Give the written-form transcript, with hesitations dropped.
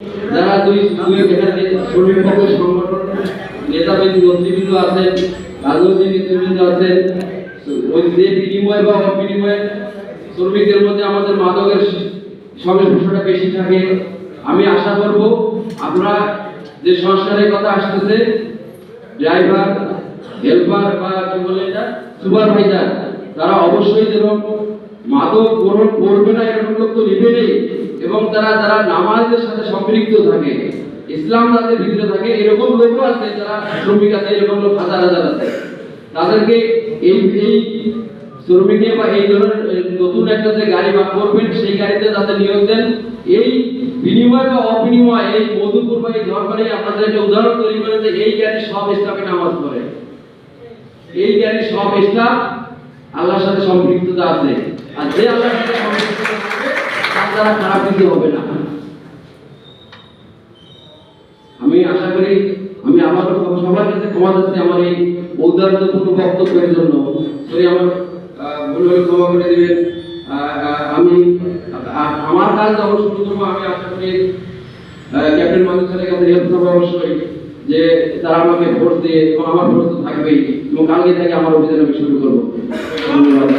যারা দুই এখানে শ্রমিক পক্ষের সংগঠন নেতাবৃন্দ নেতৃবৃন্দ আছেন, রাজনৈতিক নেতৃবৃন্দ আছেন, ওই যে বিনিময় বা অবিনিময় শ্রমিকদের মধ্যে আমাদের মাদকের সংস্পর্শটা বেশি থাকে। আমি আশা করব আপনারা যে সংস্কারের কথা আসতেছে, ড্রাইভার, হেল্পার বা কি বলে এটা সুপারভাইজার, তারা অবশ্যই যেন মাদক গ্রহণ করবে না এরকম লোক তো নিবে নেই, এবং তারা যারা নামাজের সাথে সম্পৃক্ত থাকে, ইসলাম তাদের ভিতরে থাকে, এরকম লোকও আছে যারা শ্রমিক আছে, এরকম লোক হাজার হাজার আছে। তাদেরকে এই শ্রমিকে বা এই ধরনের নতুন একটা যে গাড়ি বা করবেন সেই গাড়িতে যাতে নিয়োগ দেন। এই বিনিময় বা অবিনিময় এই মধুপুর বা এই ধর্মে আপনাদের একটা উদাহরণ তৈরি করে যে এই গাড়ি সব ইসলামে নামাজ পড়ে, এই গাড়ি সব ইসলাম আল্লাহর সাথে সম্পৃক্ততা আছে, আর যে আল্লাহর সাথে সম্পৃক্ততা থাকবে তার দ্বারা খারাপ কিছু হবে না। আমি আশা করি আমি আমার সবার কাছে ক্ষমা চাচ্ছি আমার এই ঔদার্যপূর্ণ বক্তব্যের জন্য। আমার ভুল হলে ক্ষমা করে দিবেন। আমি আমার কাজ যখন শুরু করবো আমি আশা করি ক্যাপ্টেন মাহমুদ স্যারের কাছে হেল্প করবো অবশ্যই, যে তারা আমাকে ভোট দিয়ে, এবং আমার ভোট তো থাকবেই, এবং কালকে থেকে আমার অভিযান আমি শুরু করবো। ধন্যবাদ।